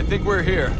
think we're here.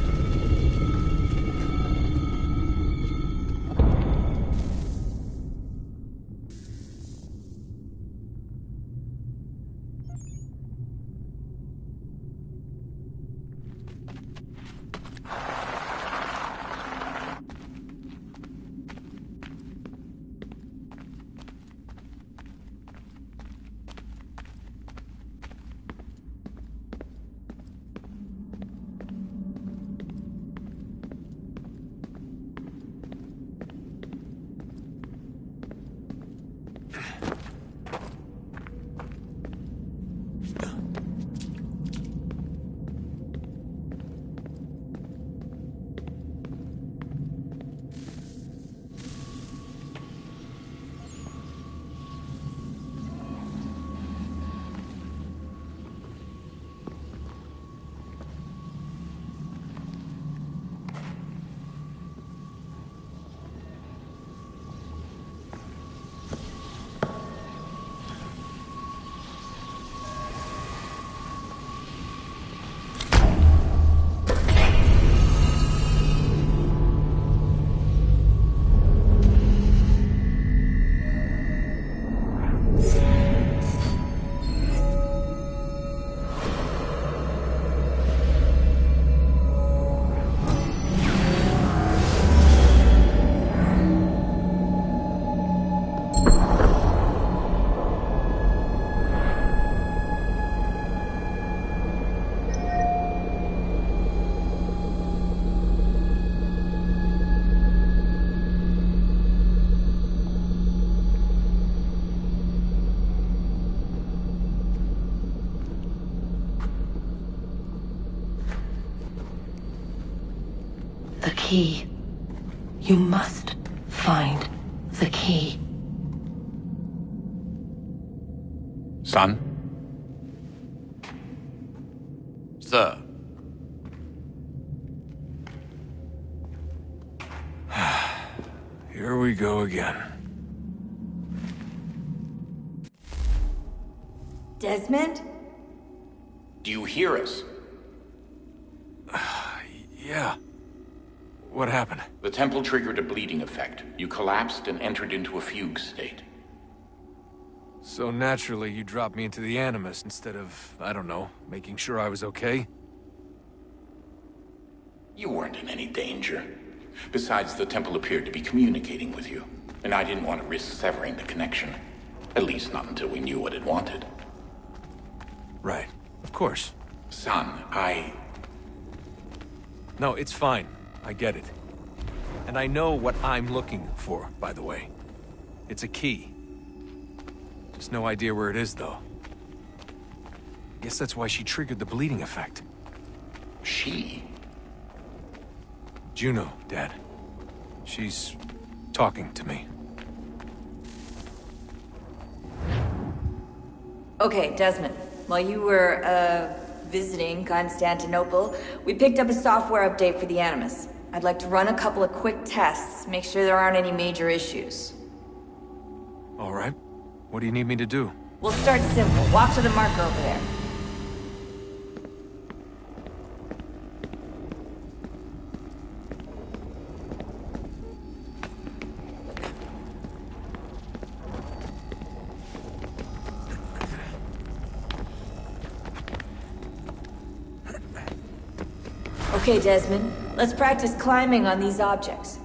The key. You must find the key. Son? Sir. Here we go again. Desmond? Do you hear us? Yeah. What happened? The temple triggered a bleeding effect. You collapsed and entered into a fugue state. So naturally, you dropped me into the Animus instead of, I don't know, making sure I was okay? You weren't in any danger. Besides, the temple appeared to be communicating with you, and I didn't want to risk severing the connection. At least not until we knew what it wanted. Right. Of course. Son, No, it's fine. I get it. And I know what I'm looking for, by the way. It's a key. Just no idea where it is, though. Guess that's why she triggered the bleeding effect. She? Juno, Dad. She's talking to me. Okay, Desmond. While you were, visiting Constantinople, we picked up a software update for the Animus. I'd like to run a couple of quick tests, make sure there aren't any major issues. All right. What do you need me to do? We'll start simple. Walk to the marker over there. Okay, Desmond. Let's practice climbing on these objects.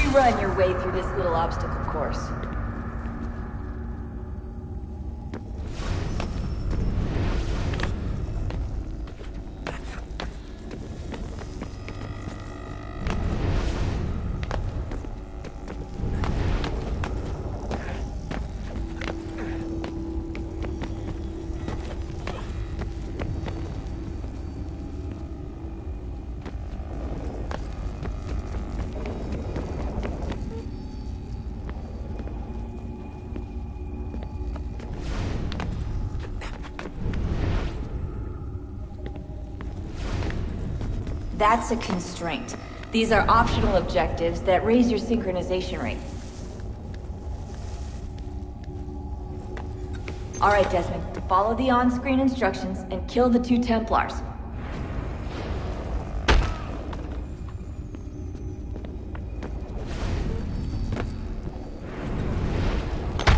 free run your way through this little obstacle course. That's a constraint. These are optional objectives that raise your synchronization rate. Alright, Desmond. Follow the on-screen instructions and kill the 2 Templars.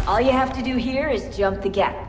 All you have to do here is jump the gap.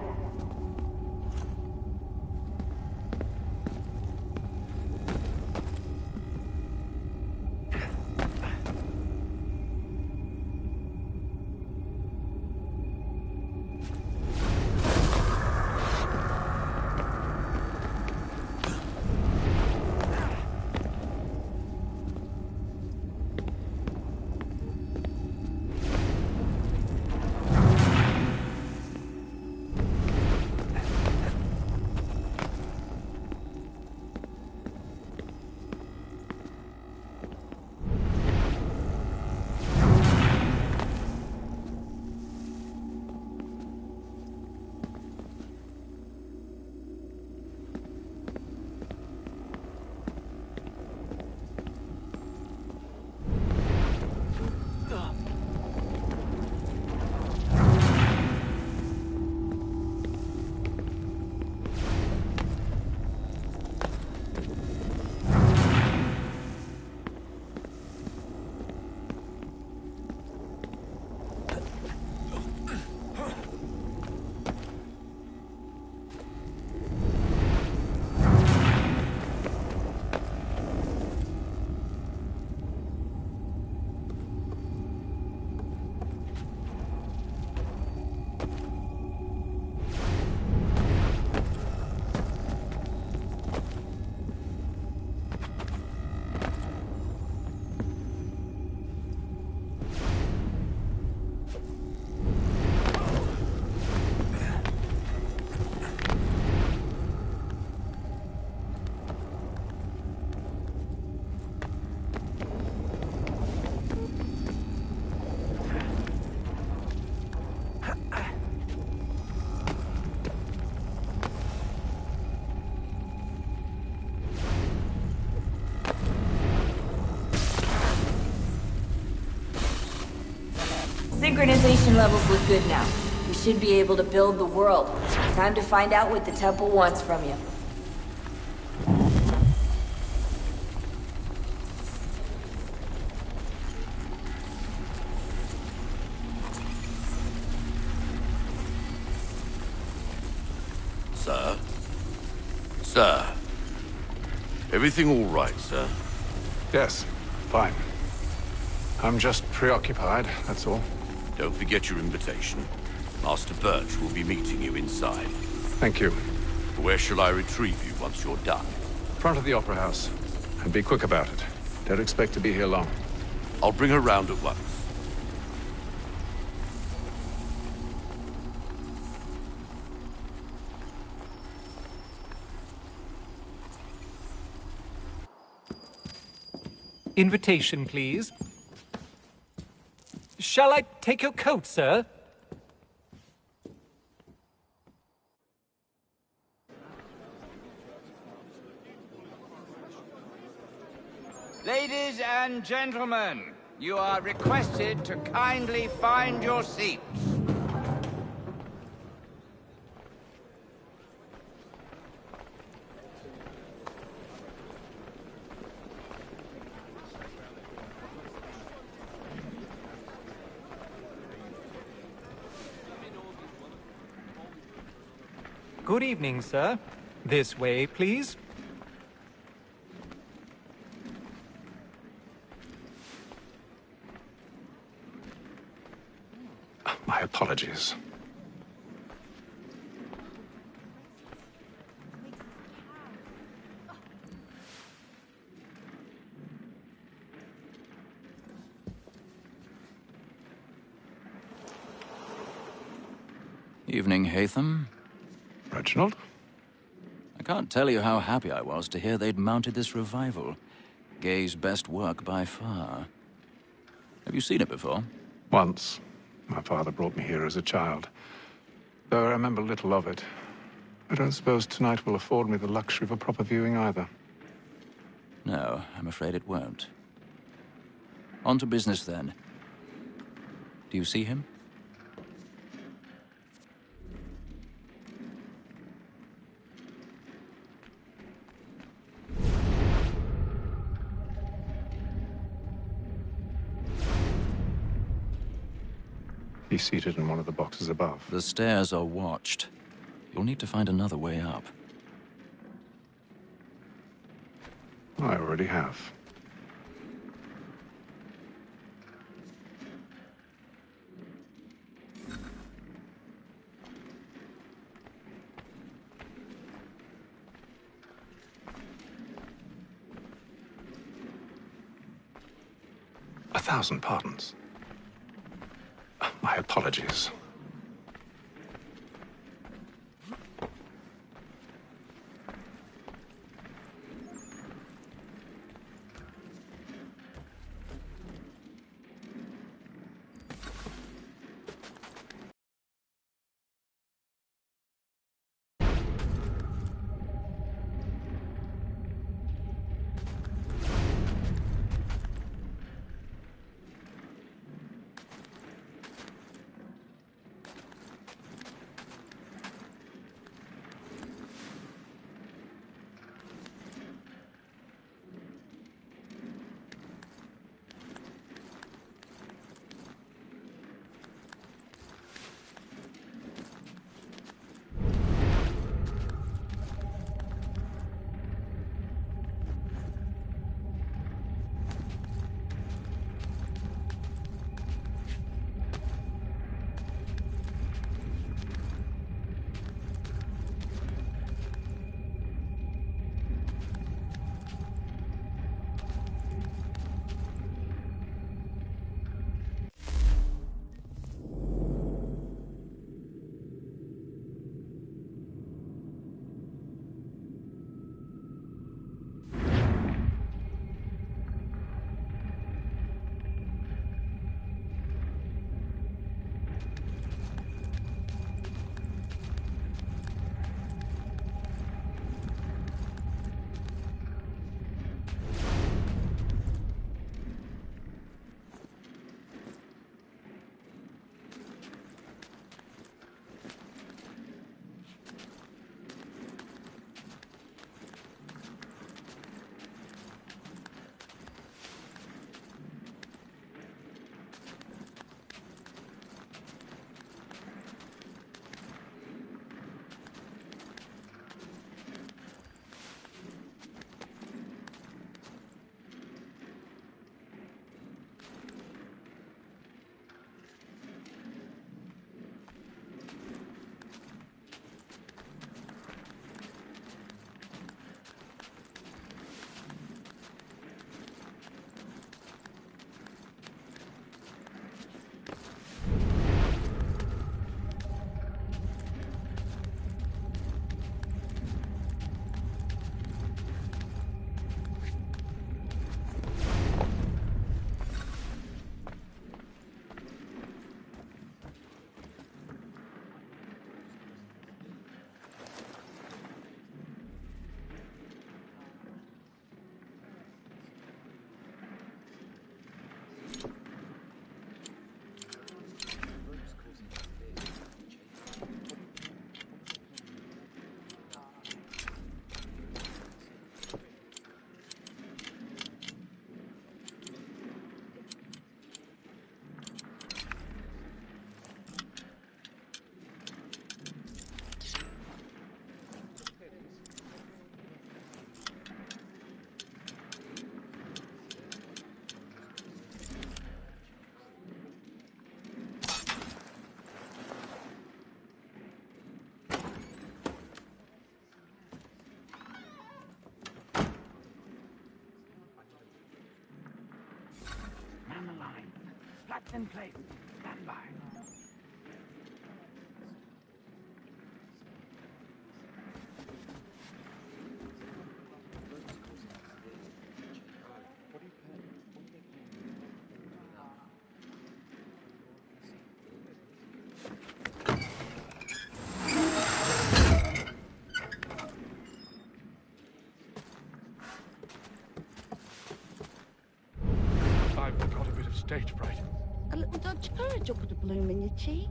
Synchronization levels look good now. We should be able to build the world. Time to find out what the temple wants from you. Sir? Sir? Everything all right, sir? Yes, fine. I'm just preoccupied, that's all. Don't forget your invitation. Master Birch will be meeting you inside. Thank you. Where shall I retrieve you once you're done? Front of the Opera House. And be quick about it. Don't expect to be here long. I'll bring her round at once. Invitation, please. Shall I take your coat, sir? Ladies and gentlemen, you are requested to kindly find your seats. Good evening, sir. This way, please. My apologies. Evening, Hatham. Reginald? I can't tell you how happy I was to hear they'd mounted this revival. Gay's best work by far. Have you seen it before? Once. My father brought me here as a child. Though I remember little of it. I don't suppose tonight will afford me the luxury of a proper viewing either. No, I'm afraid it won't. On to business then. Do you see him? He's seated in one of the boxes above. The stairs are watched. You'll need to find another way up. I already have. A thousand pardons. My apologies. Trapped in place. Stand by. I've got a bit of stage fright. A little Dutch courage will put a bloom in your cheek.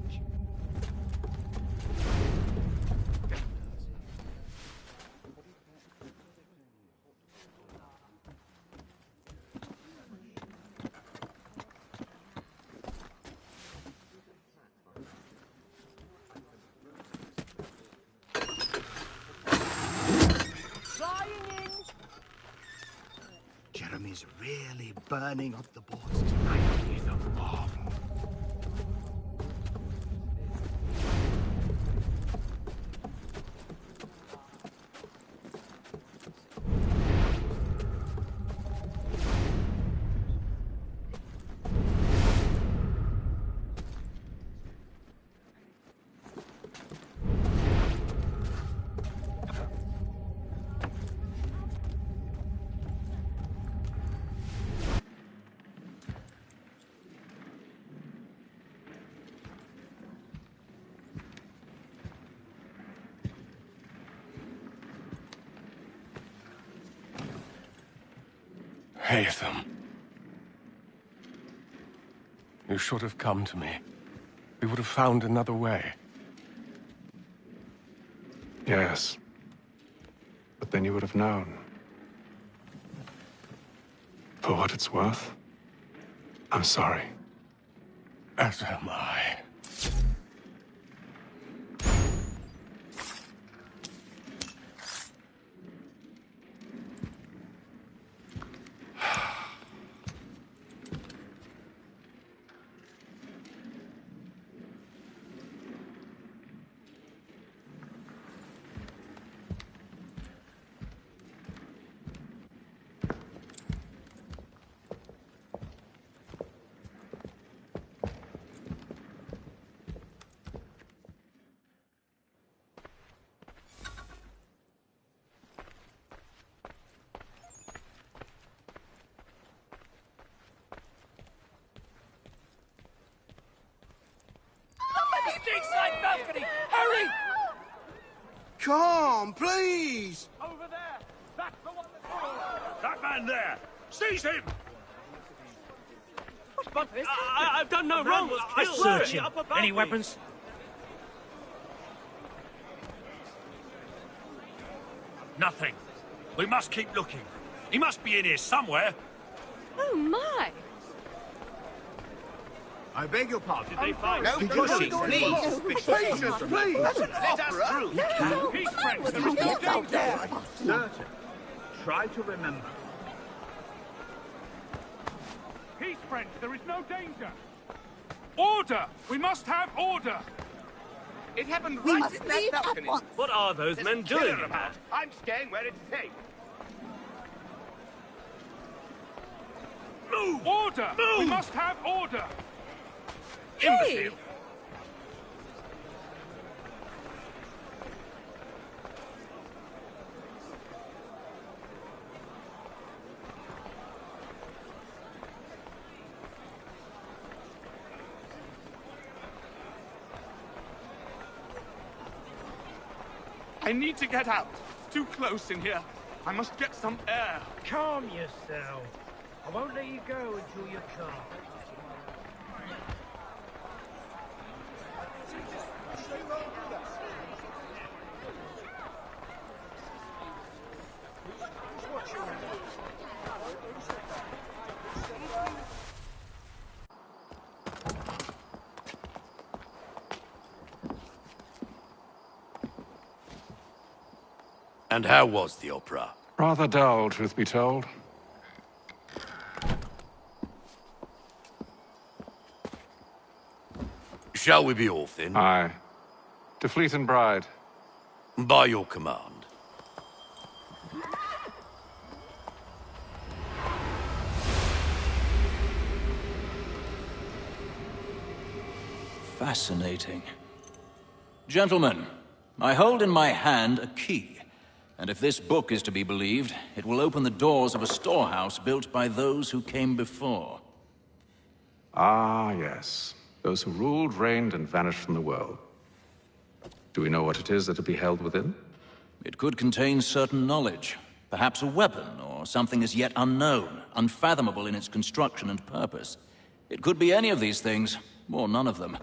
Jeremy's really burning up the boards tonight. He's a bomb. Haytham. You should have come to me. We would have found another way. Yes. But then you would have known. For what it's worth, I'm sorry. As am I. Stateside balcony! Hurry! Come, please! Over there! That's the one that's... That man there! Seize him! But I've done no wrong. I swear. Search him. Any weapons? Nothing. We must keep looking. He must be in here somewhere. Oh, my! I beg your pardon. Did they find... No pushing, please. Please, please. Let us through. No, Peace, friends. There is no danger. Certain. Try to remember. Peace, friends. There is no danger. Order! We must have order! It happened We right must in that leave at balcony. once. What are those There's men a killer doing? about. I'm staying where it's safe. Move! Order! Move! We must have order! Imbecile! I need to get out. It's too close in here. I must get some air. Calm yourself. I won't let you go until you're calm. And how was the opera? Rather dull, truth be told. Shall we be off then? Aye. To Fleet and Bride. By your command. fascinating. Gentlemen, I hold in my hand a key. And if this book is to be believed, it will open the doors of a storehouse built by those who came before. Ah, yes. Those who ruled, reigned, and vanished from the world. Do we know what it is that will be held within? It could contain certain knowledge. Perhaps a weapon, or something as yet unknown, unfathomable in its construction and purpose. It could be any of these things, or none of them.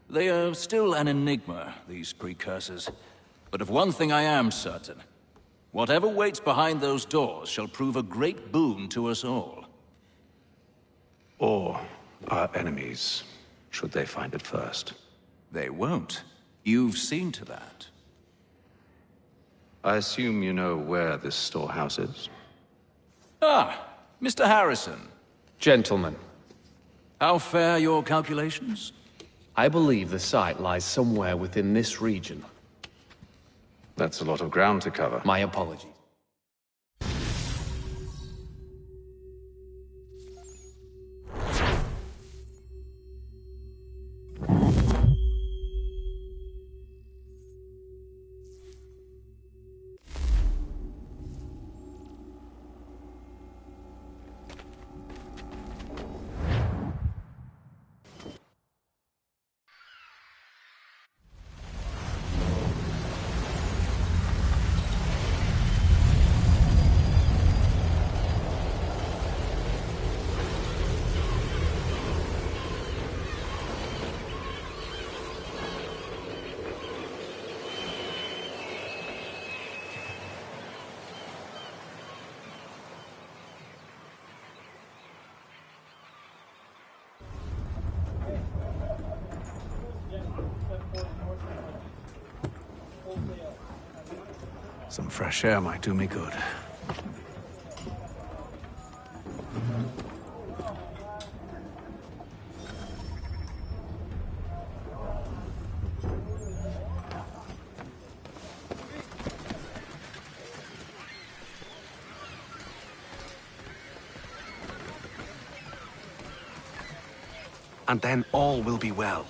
They are still an enigma, these precursors. But of one thing I am certain. Whatever waits behind those doors shall prove a great boon to us all. Or our enemies, should they find it first. They won't. You've seen to that. I assume you know where this storehouse is? Ah, Mr. Harrison. Gentlemen. How fare your calculations? I believe the site lies somewhere within this region. That's a lot of ground to cover. My apologies. Some fresh air might do me good. And then all will be well.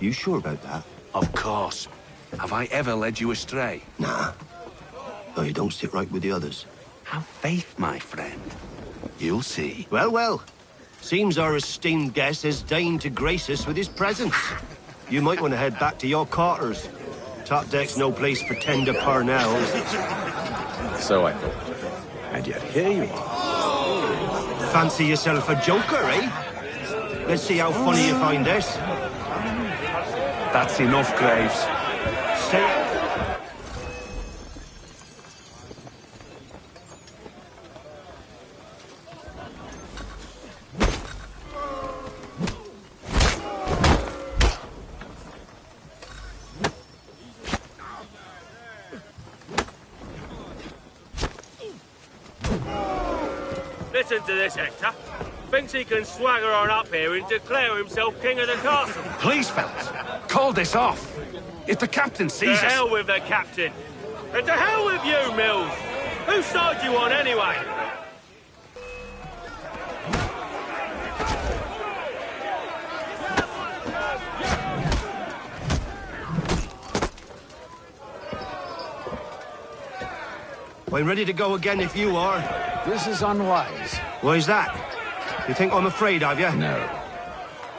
You sure about that? Of course. Have I ever led you astray? Nah. Though you don't sit right with the others. Have faith, my friend. You'll see. Well, well. Seems our esteemed guest has deigned to grace us with his presence. You might want to head back to your quarters. Top deck's no place for tender parnells. So I thought. And yet here you are. Fancy yourself a joker, eh? Let's see how funny you find this. That's enough, Graves. Stay... Listen to this, Hector. Thinks he can swagger on up here and declare himself king of the castle. Please, fellas, call this off. If the captain sees us... To hell with the captain. And to hell with you, Mills. Whose side you on, anyway? I'm ready to go again if you are. This is unwise. Why's that? You think I'm afraid of you? No.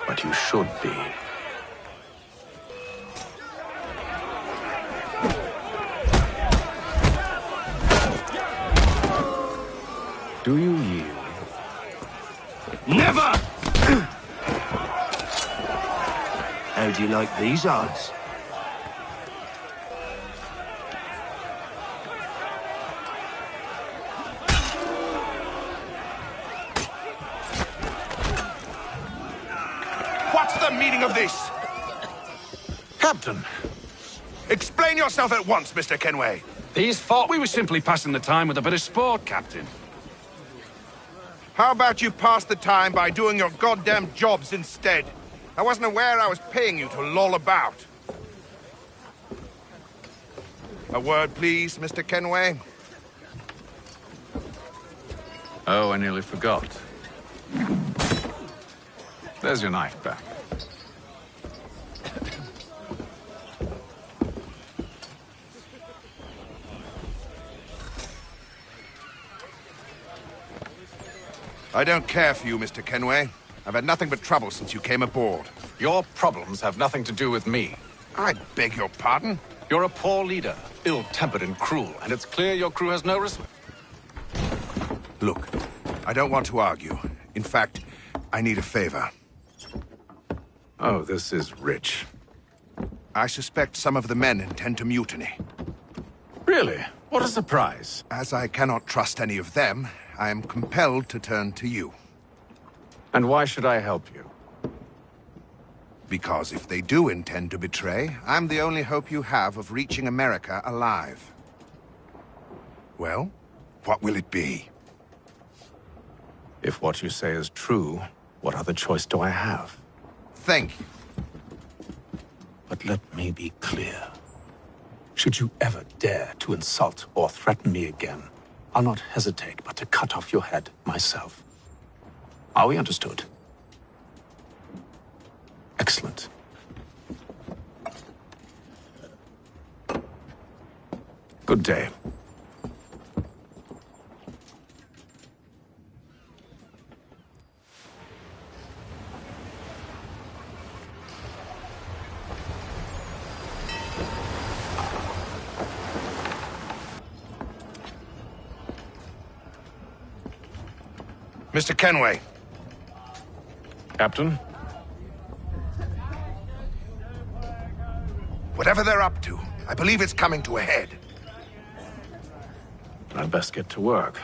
But you should be. Do you yield? Never! How do you like these odds? What's the meaning of this? Captain! Explain yourself at once, Mr. Kenway. These thought we were simply passing the time with a bit of sport, Captain. How about you pass the time by doing your goddamn jobs instead? I wasn't aware I was paying you to loll about. A word, please, Mr. Kenway. Oh, I nearly forgot. There's your knife back. I don't care for you, Mr. Kenway. I've had nothing but trouble since you came aboard. Your problems have nothing to do with me. I beg your pardon? You're a poor leader, ill-tempered and cruel, and it's clear your crew has no respect. Look, I don't want to argue. In fact, I need a favor. Oh, this is rich. I suspect some of the men intend to mutiny. Really? What a surprise. As I cannot trust any of them, I am compelled to turn to you. And why should I help you? Because if they do intend to betray, I'm the only hope you have of reaching America alive. Well, what will it be? If what you say is true, what other choice do I have? Thank you. But let me be clear. Should you ever dare to insult or threaten me again, I'll not hesitate but to cut off your head myself. Are we understood? Excellent. Good day. Mr. Kenway. Captain? Whatever they're up to, I believe it's coming to a head. I'd best get to work.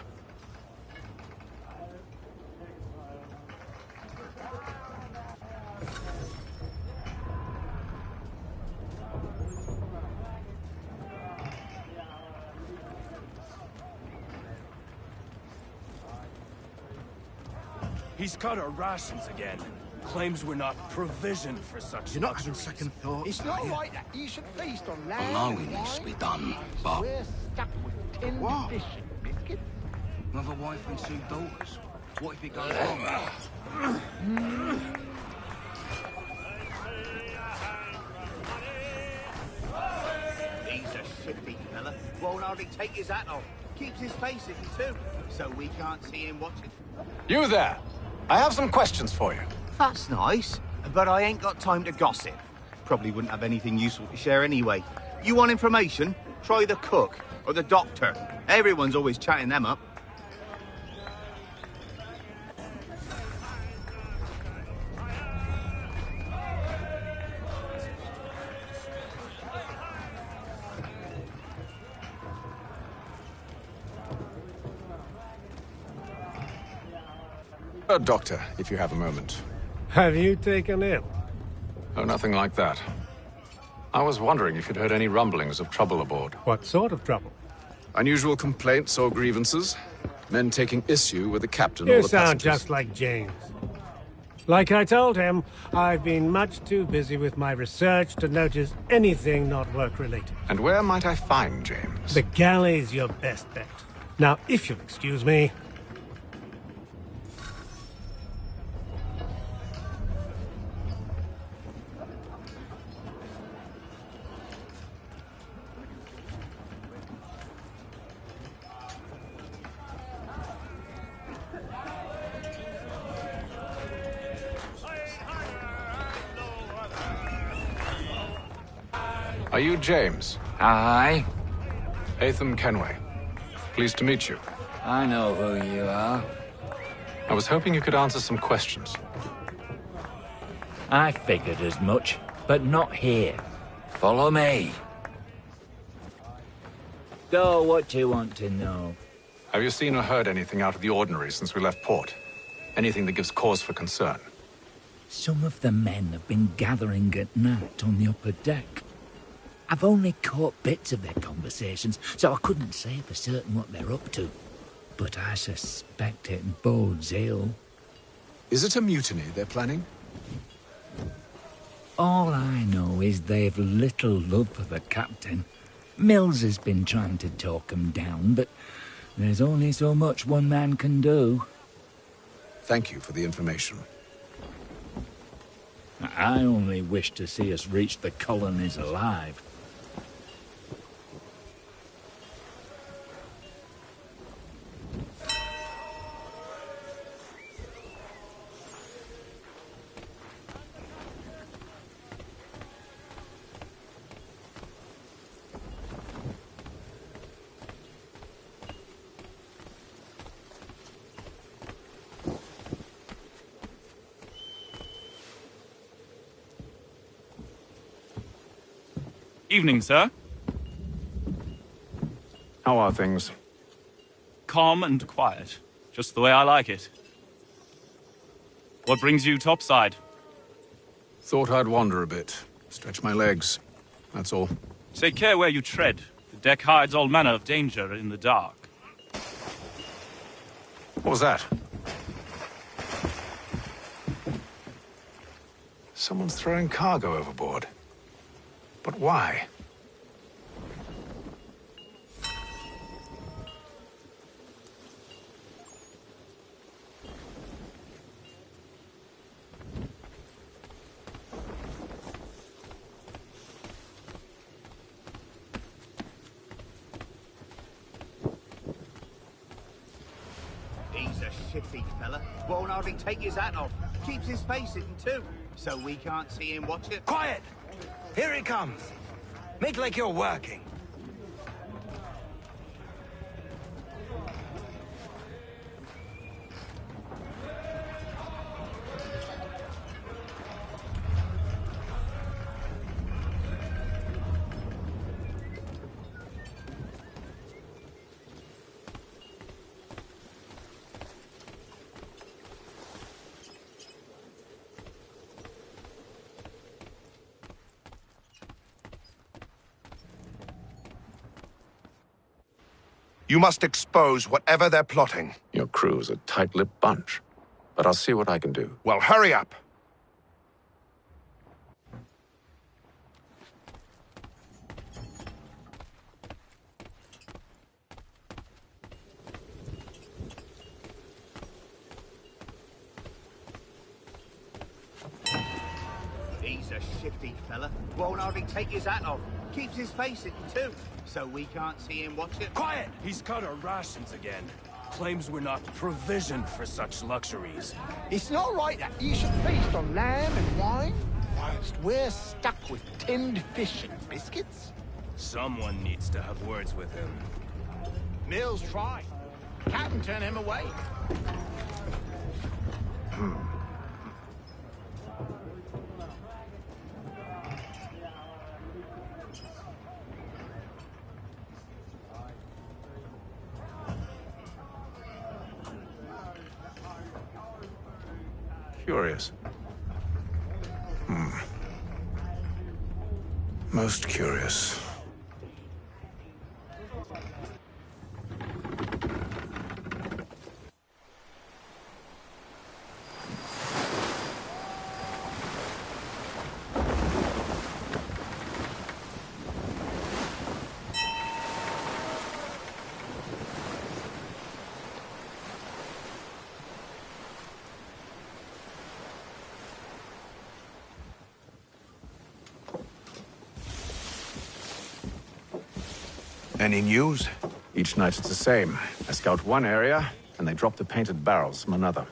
He's cut our rations again. Claims we're not provisioned for such. You're not having second thoughts. It's not right that you should feast on land. I know it needs to be done, but... We're stuck with 10 dish and biscuits. With a wife and 2 daughters. What if it goes wrong? He's a shifty fella. Won't hardly take his hat off. Keeps his face hidden too, so we can't see him watching. You there! I have some questions for you. That's nice, but I ain't got time to gossip. Probably wouldn't have anything useful to share anyway. You want information? Try the cook or the doctor. Everyone's always chatting them up. Doctor, if you have a moment. Have you taken ill? Oh, nothing like that. I was wondering if you'd heard any rumblings of trouble aboard. What sort of trouble? Unusual complaints or grievances? Men taking issue with the captain You or the sound passengers? just like James. Like I told him, I've been much too busy with my research to notice anything not work-related. And where might I find James? The galley's your best bet. Now, if you'll excuse me... Are you James? Aye. Hatham Kenway. Pleased to meet you. I know who you are. I was hoping you could answer some questions. I figured as much, but not here. Follow me. So, what you want to know? Have you seen or heard anything out of the ordinary since we left port? Anything that gives cause for concern? Some of the men have been gathering at night on the upper deck. I've only caught bits of their conversations, so I couldn't say for certain what they're up to. But I suspect it bodes ill. Is it a mutiny they're planning? All I know is they've little love for the captain. Mills has been trying to talk 'em down, but there's only so much one man can do. Thank you for the information. I only wish to see us reach the colonies alive. Evening, sir. How are things? Calm and quiet. Just the way I like it. What brings you topside? Thought I'd wander a bit. Stretch my legs. That's all. Take care where you tread. The deck hides all manner of danger in the dark. What was that? Someone's throwing cargo overboard. But why? He's a shifty fella. Won't hardly take his hat off. Keeps his face hidden too, so we can't see him watch it. Quiet! Here he comes. Make like you're working. You must expose whatever they're plotting. Your crew's a tight-lipped bunch. But I'll see what I can do. Well, hurry up. He's a shifty fella. Won't hardly take his hat off. Keeps his face hidden too, so we can't see him watch it. Quiet! He's cut our rations again. Claims we're not provisioned for such luxuries. It's not right that you should feast on lamb and wine, whilst we're stuck with tinned fish and biscuits. Someone needs to have words with him. Mills tried. Captain turned him away. Curious. Most curious. Any news? Each night it's the same. I scout one area, and they drop the painted barrels from another.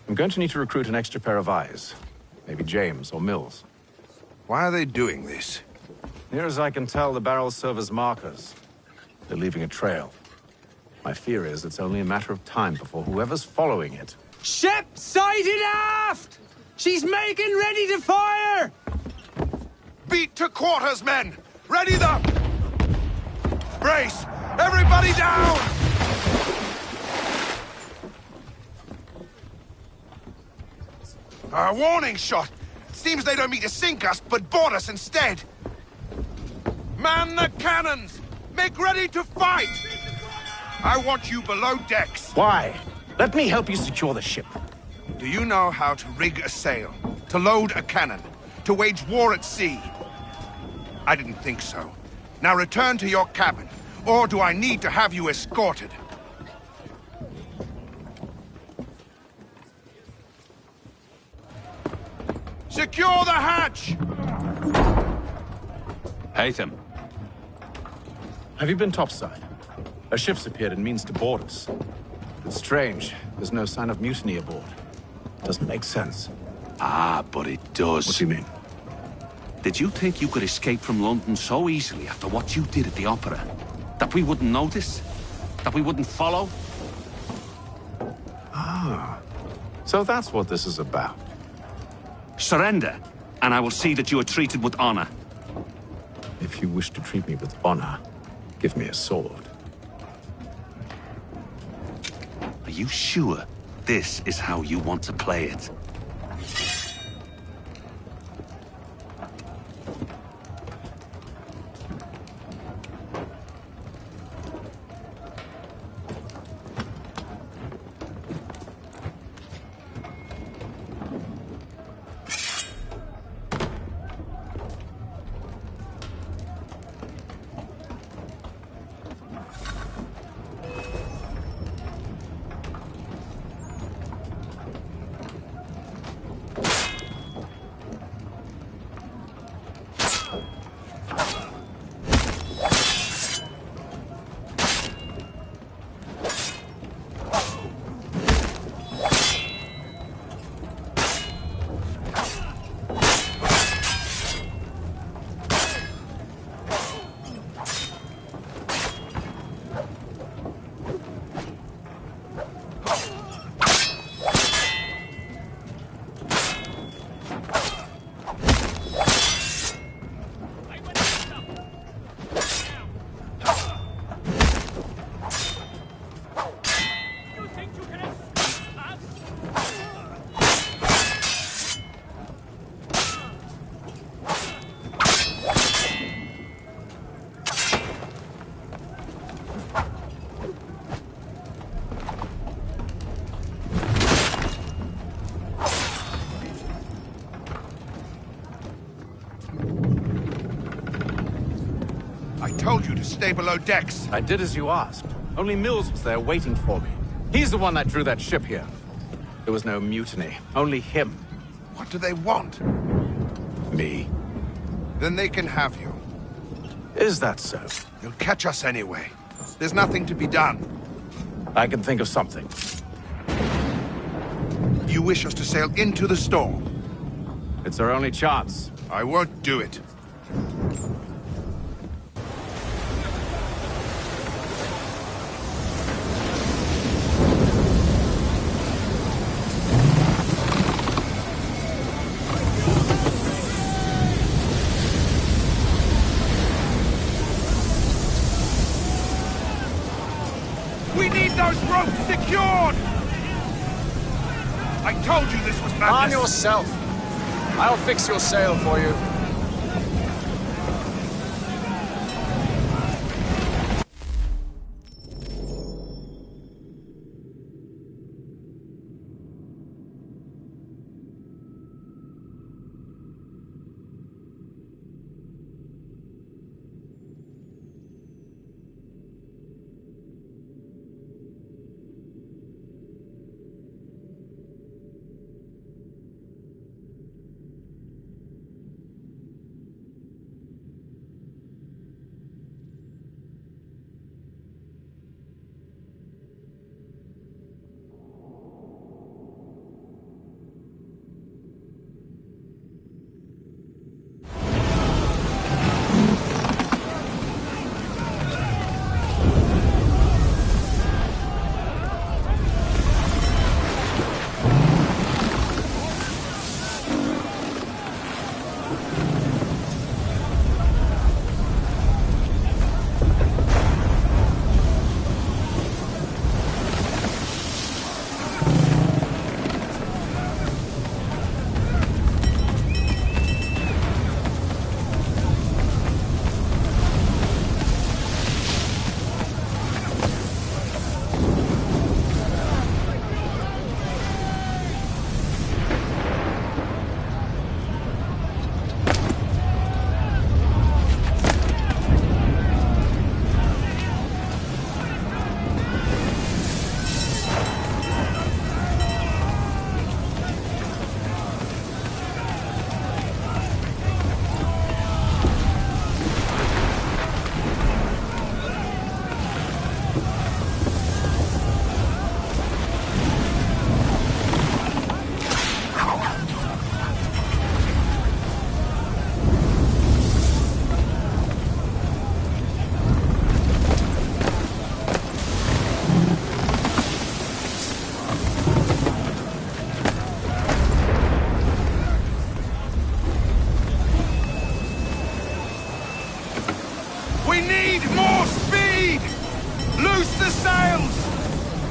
I'm going to need to recruit an extra pair of eyes. Maybe James or Mills. Why are they doing this? Near as I can tell, the barrels serve as markers. They're leaving a trail. My fear is it's only a matter of time before whoever's following it... Ship sighted aft! She's making ready to fire! Beat to quarters, men! Ready them! Brace! Everybody down! A warning shot! Seems they don't mean to sink us, but board us instead! Man the cannons! Make ready to fight! I want you below decks. Why? Let me help you secure the ship. Do you know how to rig a sail? To load a cannon? To wage war at sea? I didn't think so. Now return to your cabin, or do I need to have you escorted? Secure the hatch! Haytham. Have you been topside? A ship's appeared and means to board us. It's strange. There's no sign of mutiny aboard. Doesn't make sense. Ah, but it does. What do you mean? Did you think you could escape from London so easily after what you did at the opera? That we wouldn't notice? That we wouldn't follow? Ah. So that's what this is about. Surrender, and I will see that you are treated with honor. If you wish to treat me with honor, give me a sword. Are you sure this is how you want to play it? I told you to stay below decks. I did as you asked. Only Mills was there waiting for me. He's the one that drew that ship here. There was no mutiny. Only him. What do they want? Me. Then they can have you. Is that so? You'll catch us anyway. There's nothing to be done. I can think of something. You wish us to sail into the storm? It's our only chance. I won't do it. We need those ropes secured! I told you this was madness! Arm yourself! I'll fix your sail for you.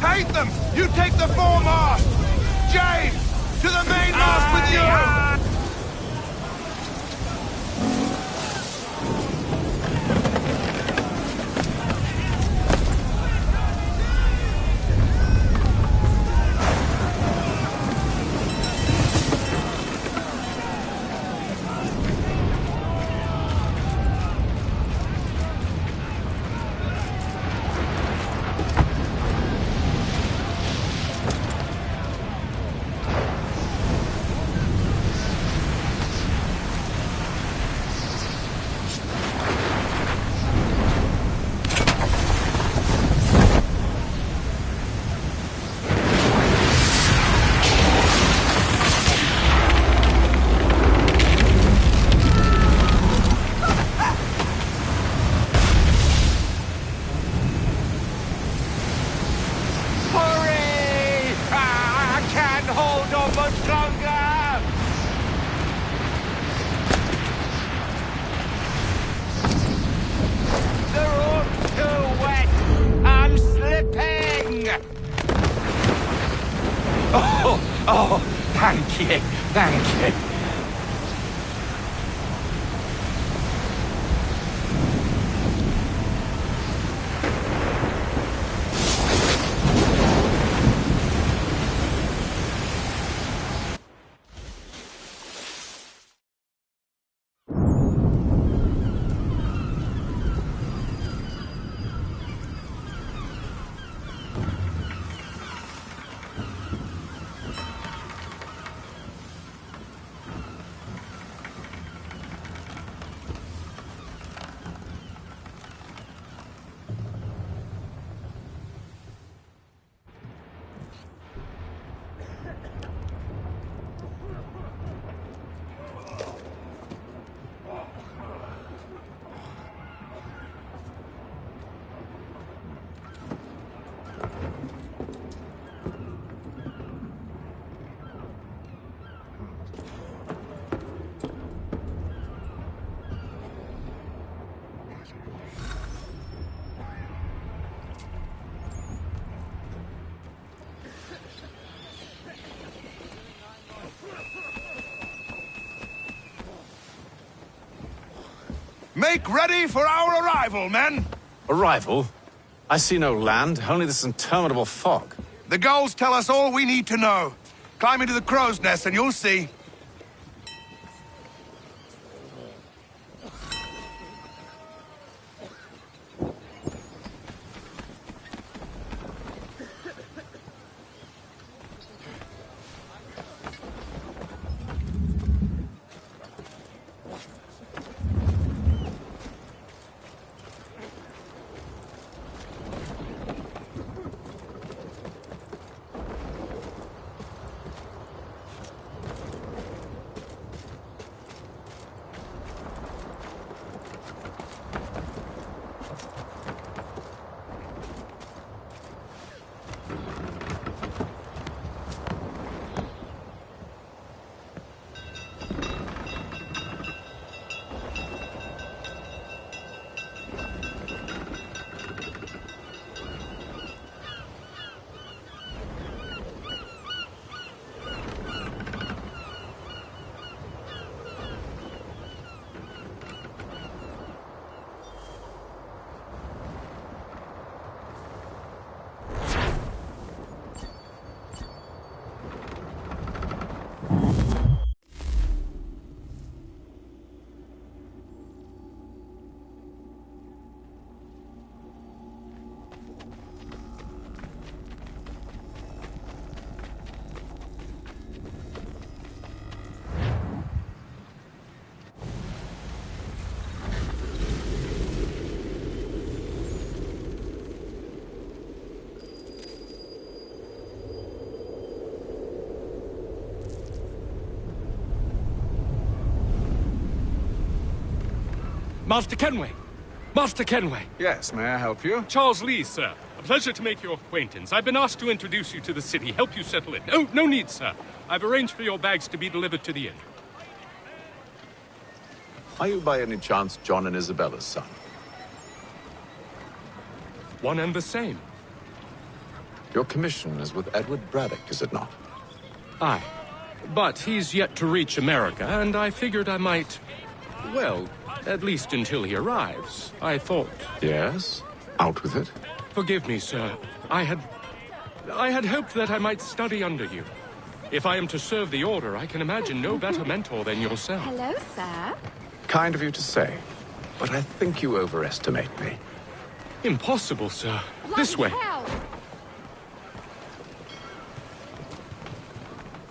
Hate them! You take the foremast! James! To the mainmast with you! Oh, thank you, thank you. Make ready for our arrival, men! Arrival? I see no land, only this interminable fog. The gulls tell us all we need to know. Climb into the crow's nest and you'll see. Master Kenway! Master Kenway! Yes, may I help you? Charles Lee, sir. A pleasure to make your acquaintance. I've been asked to introduce you to the city, help you settle in. Oh, no need, sir. I've arranged for your bags to be delivered to the inn. Are you by any chance John and Isabella's son? One and the same. Your commission is with Edward Braddock, is it not? Aye. But he's yet to reach America, and I figured I might... Well, at least until he arrives, I thought... Yes? Out with it. Forgive me, sir. I had hoped that I might study under you. If I am to serve the Order, I can imagine no better mentor than yourself. Hello, sir. Kind of you to say, but I think you overestimate me. Impossible, sir. This way. Hell.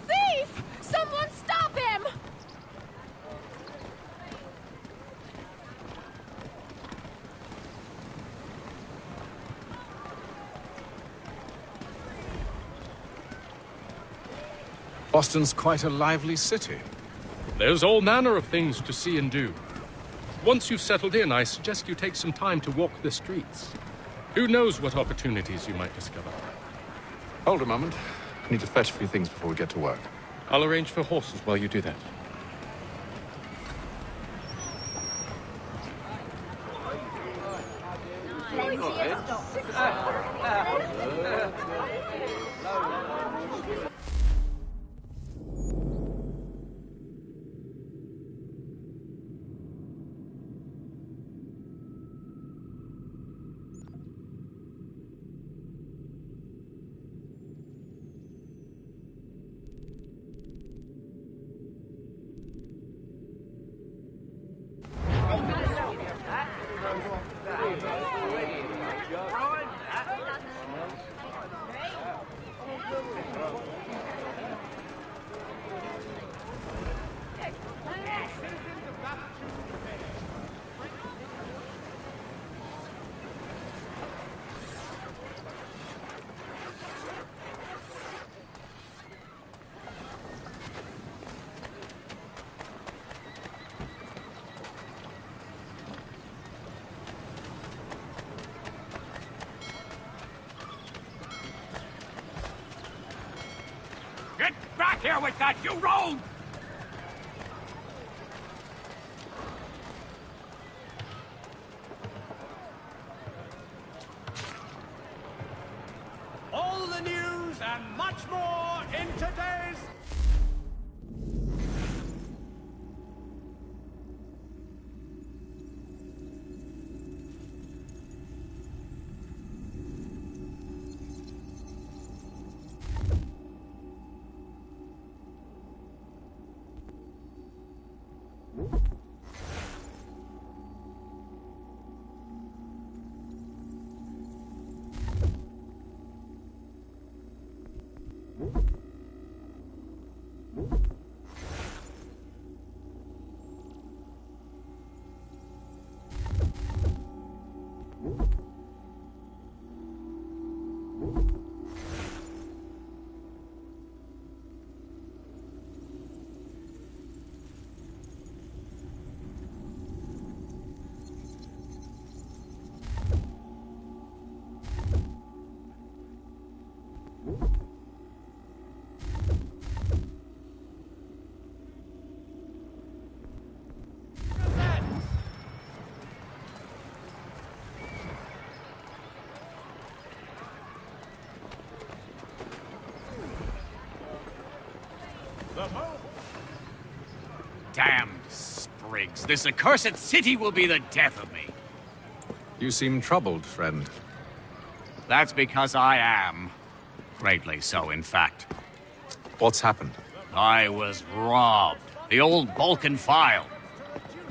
Thief! Someone stop him! Boston's quite a lively city. There's all manner of things to see and do. Once you've settled in, I suggest you take some time to walk the streets. Who knows what opportunities you might discover. Hold a moment. I need to fetch a few things before we get to work. I'll arrange for horses while you do that. Get back here with that, you rogue! All the news and much more in today's... Damned sprigs. This accursed city will be the death of me. You seem troubled, friend. That's because I am. Greatly so, in fact. What's happened? I was robbed. The old Balkan file.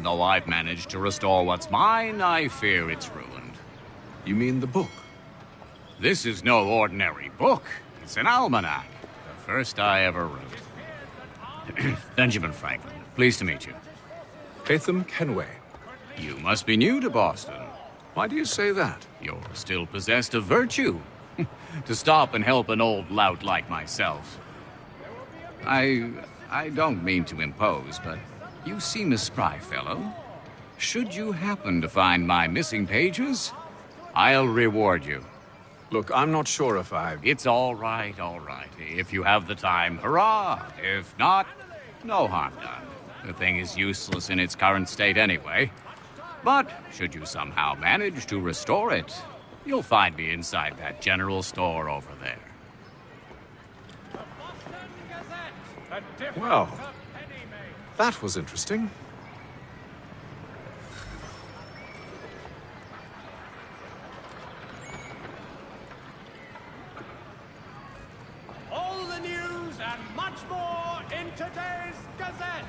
Though I've managed to restore what's mine, I fear it's ruined. You mean the book? This is no ordinary book. It's an almanac. The first I ever wrote. Benjamin Franklin. Pleased to meet you. Haytham Kenway. You must be new to Boston. Why do you say that? You're still possessed of virtue. To stop and help an old lout like myself. I don't mean to impose, but you seem a spry fellow. Should you happen to find my missing pages, I'll reward you. Look, I'm not sure if I... It's all right, all right. If you have the time, hurrah! If not, no harm done. The thing is useless in its current state anyway. But should you somehow manage to restore it, You'll find me inside that general store over there. Well, that was interesting. All the news and much more in today's Gazette.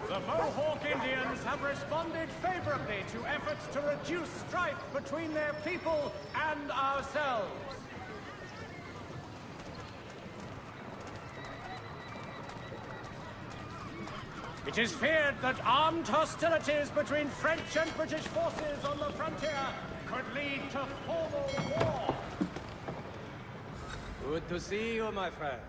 The Mohawk Indians have responded favorably to efforts to reduce strife between their people and ourselves. It is feared that armed hostilities between French and British forces on the frontier could lead to formal war. Good to see you, my friend.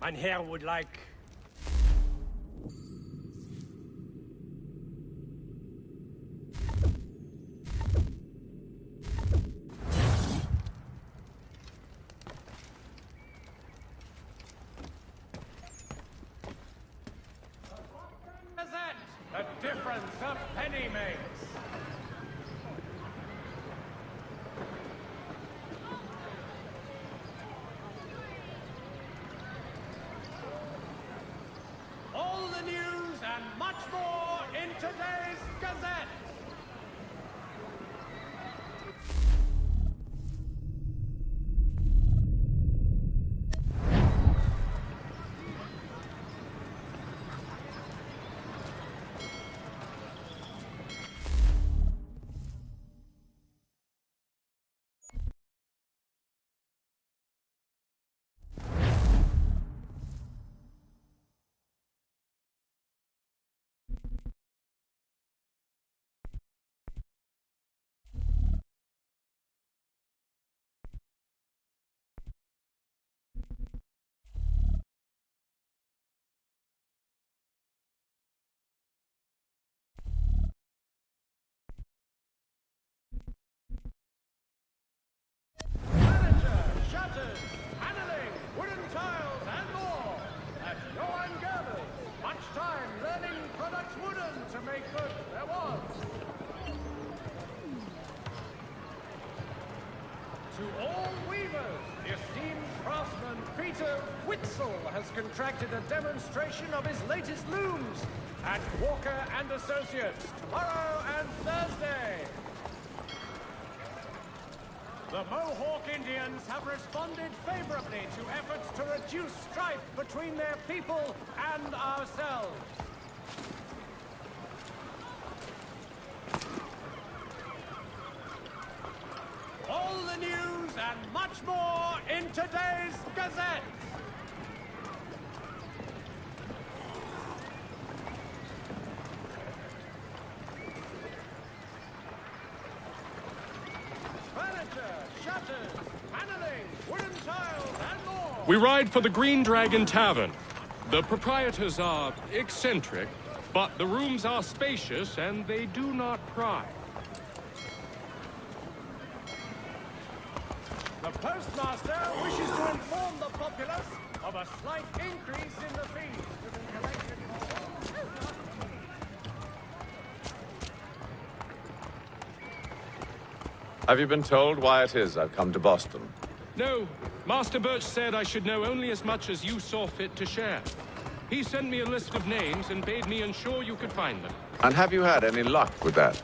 Mein Herr would like... The difference a penny makes. All the news and much more in today's Gazette. To all weavers, the esteemed craftsman Peter Witzel has contracted a demonstration of his latest looms at Walker and Associates tomorrow and Thursday. The Mohawk Indians have responded favorably to efforts to reduce strife between their people and ourselves. All the news and much more in today's Gazette. Furniture, shutters, paneling, wooden tiles, and more. We ride for the Green Dragon Tavern. The proprietors are eccentric, but the rooms are spacious and they do not pry. The postmaster wishes to inform the populace of a slight increase in the fees to be collected for... Have you been told why it is I've come to Boston? No, Master Birch said I should know only as much as you saw fit to share. He sent me a list of names and bade me ensure you could find them. And have you had any luck with that?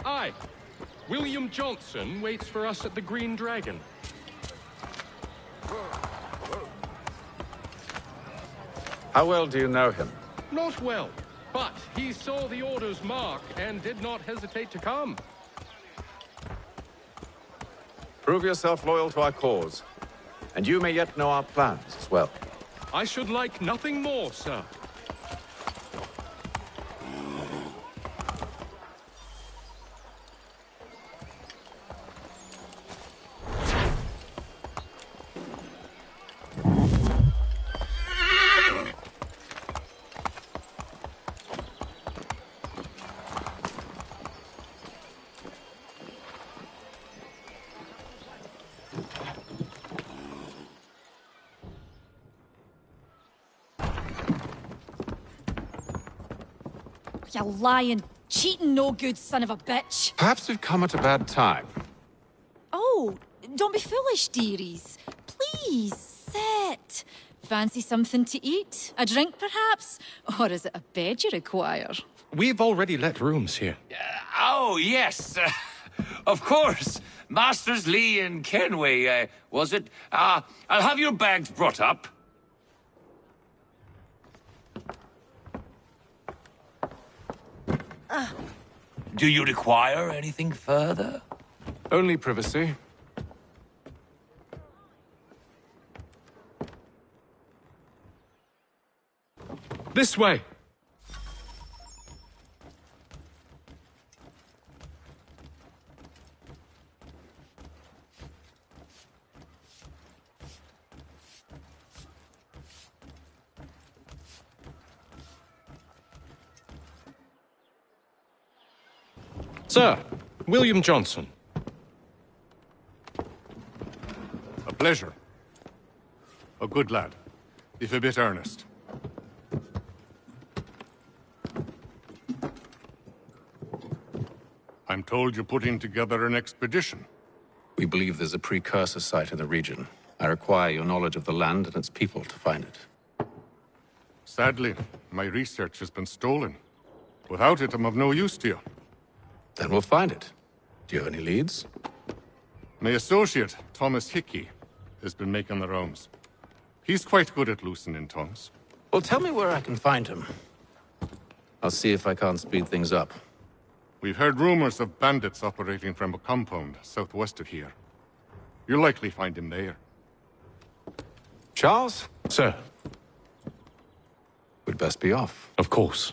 Aye. William Johnson waits for us at the Green Dragon. How well do you know him? Not well, but he saw the order's mark and did not hesitate to come. Prove yourself loyal to our cause, and you may yet know our plans as well. I should like nothing more, sir. You lying, cheating, no good son of a bitch. Perhaps we've come at a bad time. Oh, don't be foolish, dearies. Please, sit. Fancy something to eat? A drink, perhaps? Or is it a bed you require? We've already let rooms here. Oh, yes. Of course. Masters Lee and Kenway, was it? I'll have your bags brought up. Do you require anything further? Only privacy. This way. Sir, William Johnson. A pleasure. A good lad, if a bit earnest. I'm told you're putting together an expedition. We believe there's a precursor site in the region. I require your knowledge of the land and its people to find it. Sadly, my research has been stolen. Without it, I'm of no use to you. Then we'll find it. Do you have any leads? My associate, Thomas Hickey, has been making the rounds. He's quite good at loosening tongues. Well, tell me where I can find him. I'll see if I can't speed things up. We've heard rumors of bandits operating from a compound southwest of here. You'll likely find him there. Charles? Sir. We'd best be off. Of course.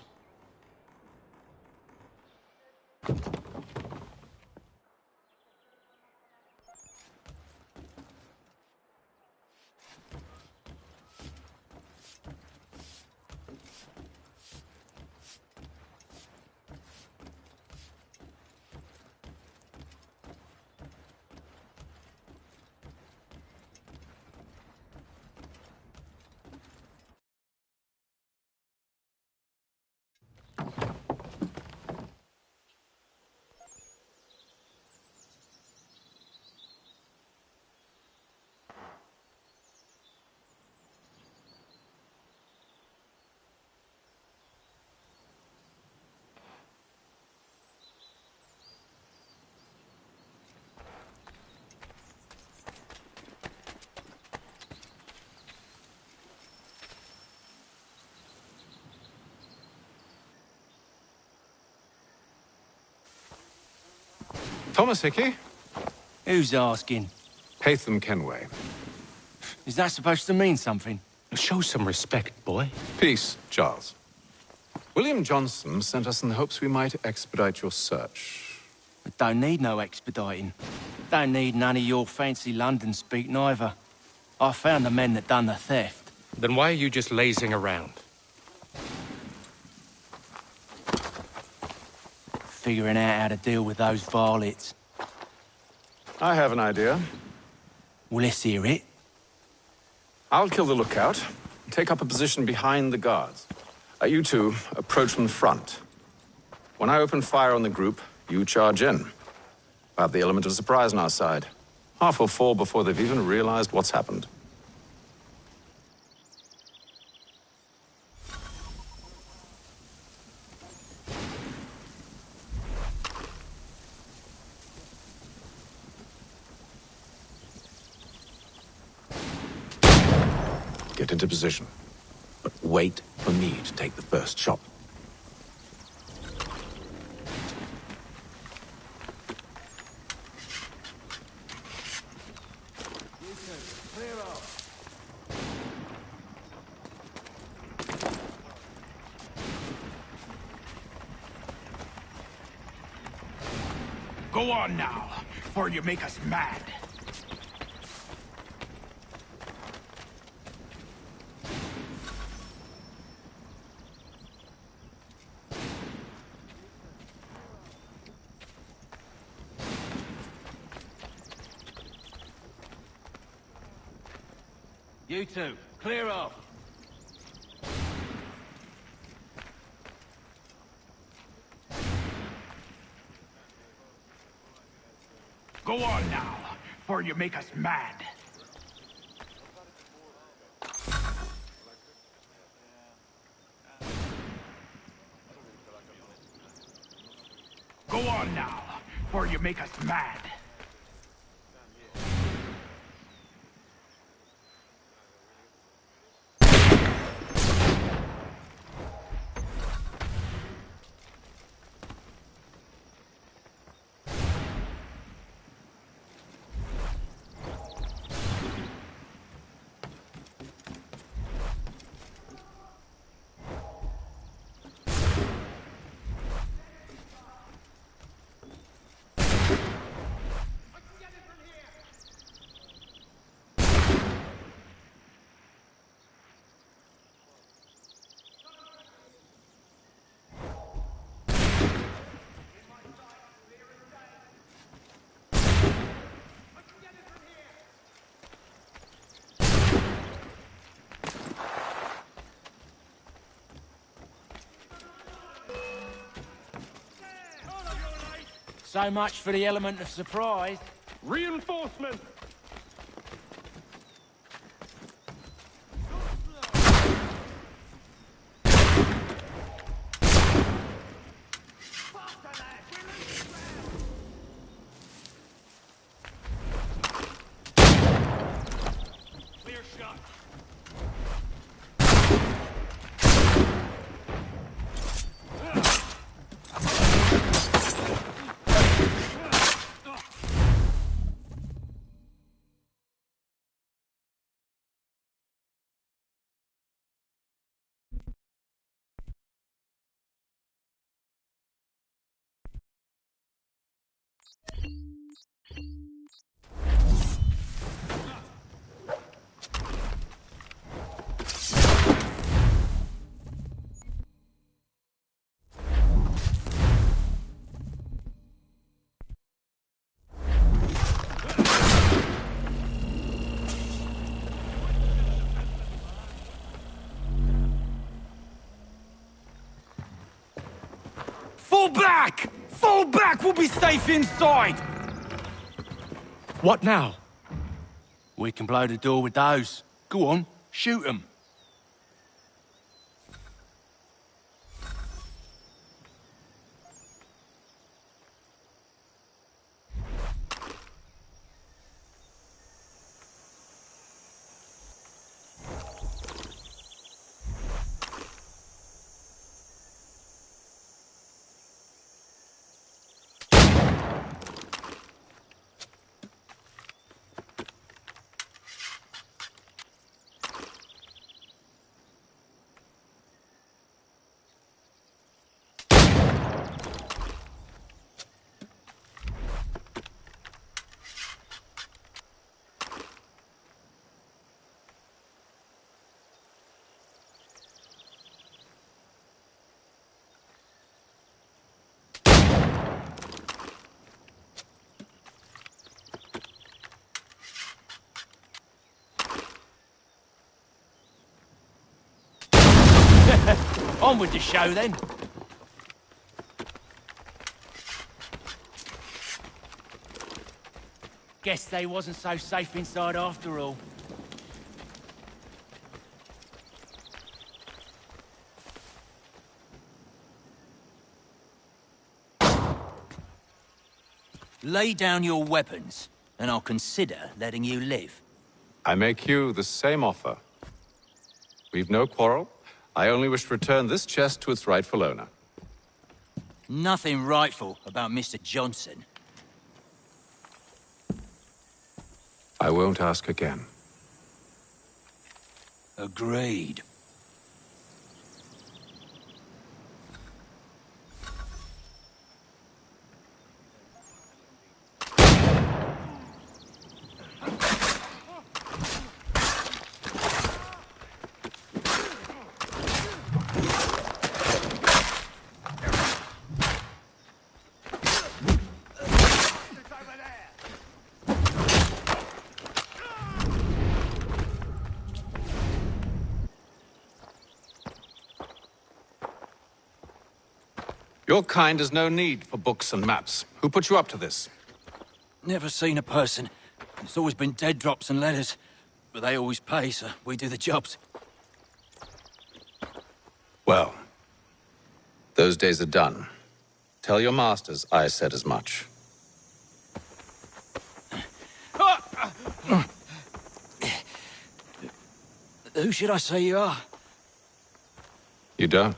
Thomas Hickey? Who's asking? Haytham Kenway. Is that supposed to mean something? Show some respect, boy. Peace, Charles. William Johnson sent us in the hopes we might expedite your search. I don't need no expediting. Don't need none of your fancy London speak neither. I found the men that done the theft. Then why are you just lazing around? Figuring out how to deal with those varlets. I have an idea. Well, let's hear it. I'll kill the lookout, take up a position behind the guards. You two approach from the front. When I open fire on the group, you charge in. We'll have the element of surprise on our side. Half will fall before they've even realized what's happened. Get into position. But wait for me to take the first shot. Go on now, before you make us mad. You two, clear off. Go on now, before you make us mad. Go on now, before you make us mad. So much for the element of surprise. Reinforcement! Clear shot. Fall back! Fall back! We'll be safe inside! What now? We can blow the door with those. Go on, shoot them. On with the show, then. Guess they wasn't so safe inside after all. Lay down your weapons, and I'll consider letting you live. I make you the same offer. We've no quarrel. I only wish to return this chest to its rightful owner. Nothing rightful about Mr. Johnson. I won't ask again. Agreed. Your kind has no need for books and maps. Who put you up to this? Never seen a person. It's always been dead drops and letters. But they always pay, so we do the jobs. Well, those days are done. Tell your masters I said as much. Who should I say you are? You don't.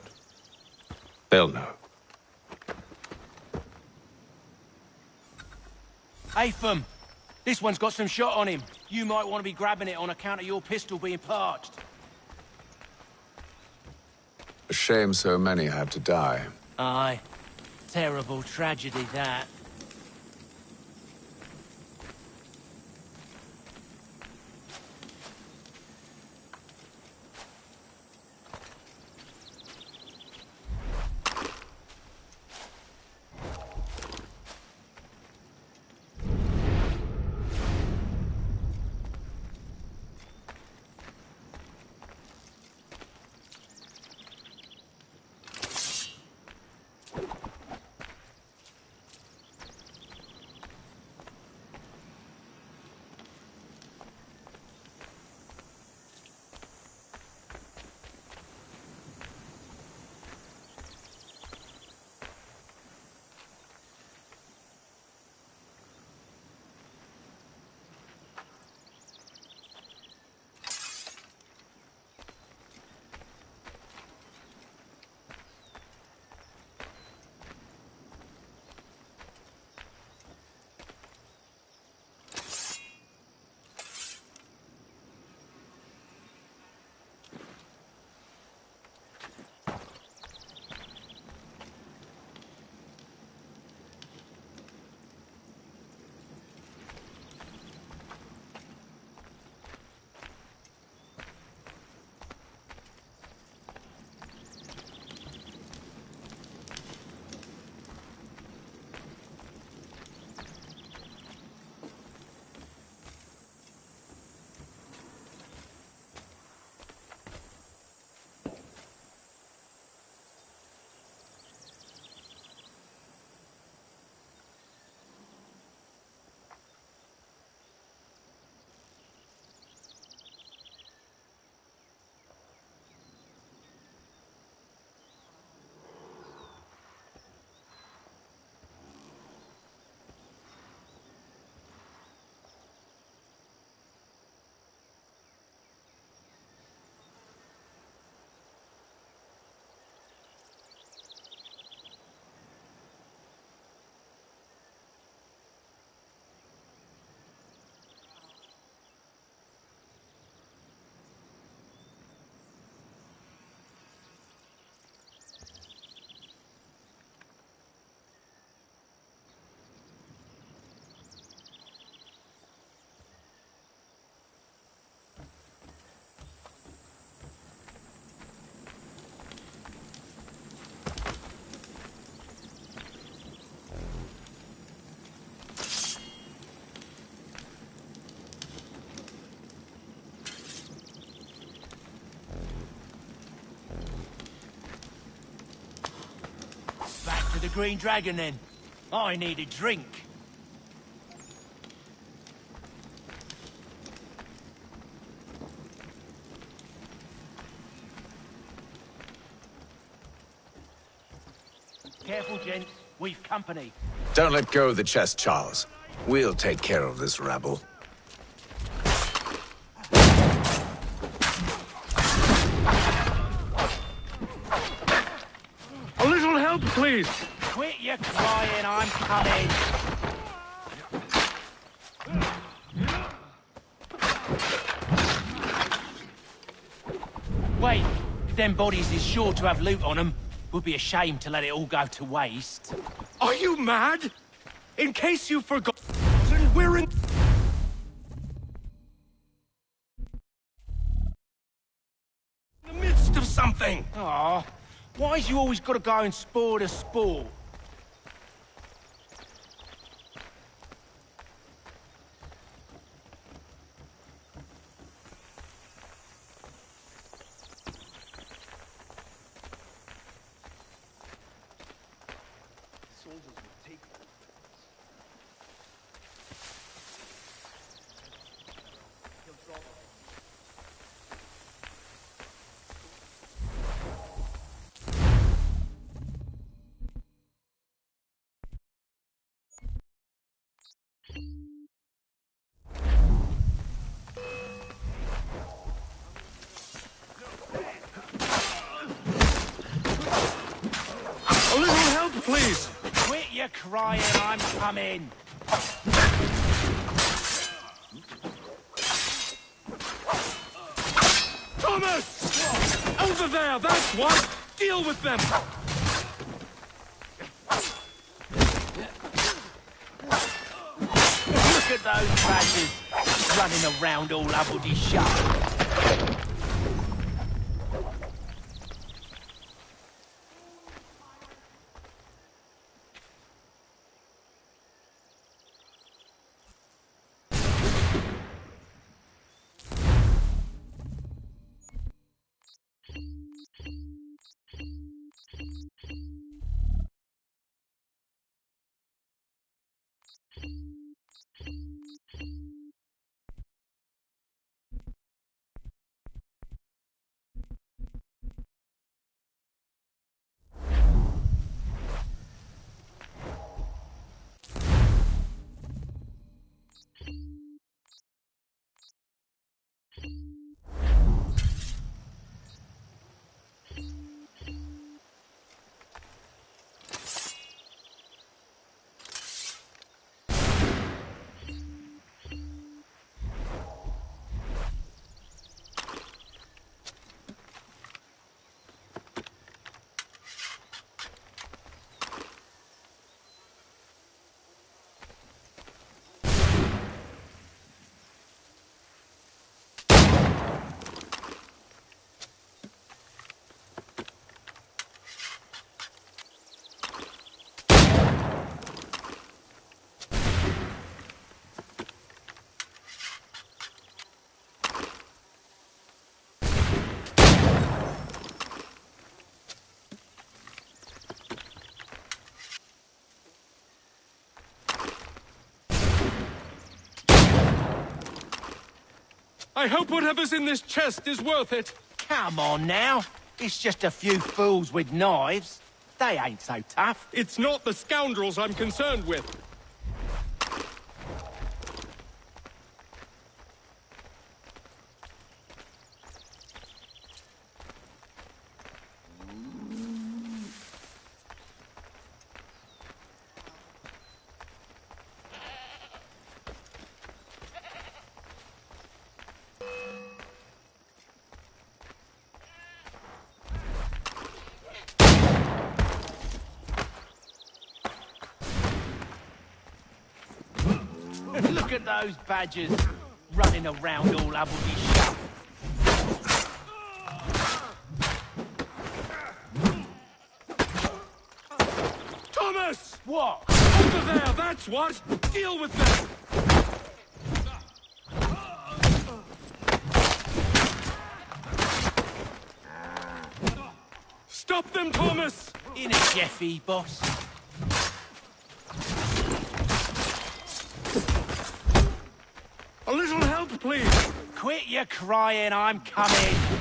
They'll know. Atham, this one's got some shot on him. You might want to be grabbing it on account of your pistol being parched. A shame so many had to die. Aye. Terrible tragedy, that. to the Green Dragon, then. I need a drink. Careful, gents. We've company. Don't let go of the chest, Charles. We'll take care of this rabble. A little help, please. Quit your crying, I'm coming. Wait, them bodies is sure to have loot on them. Would be a shame to let it all go to waste. Are you mad? In case you've forgotten, we're in... the midst of something. Aw, why's you always got to go and spoil the sport? A little help, please. Quit your crying, I'm coming. Thomas! Over there, that's what! Deal with them! Look at those badgers running around all hubbledy shut. I hope whatever's in this chest is worth it. Come on now. It's just a few fools with knives. They ain't so tough. It's not the scoundrels I'm concerned with. Look at those badgers running around all hubbledy shut. Thomas! What? Over there, that's what! Deal with them! Stop them, Thomas! In a Jeffy, boss. please! Quit your crying, I'm coming!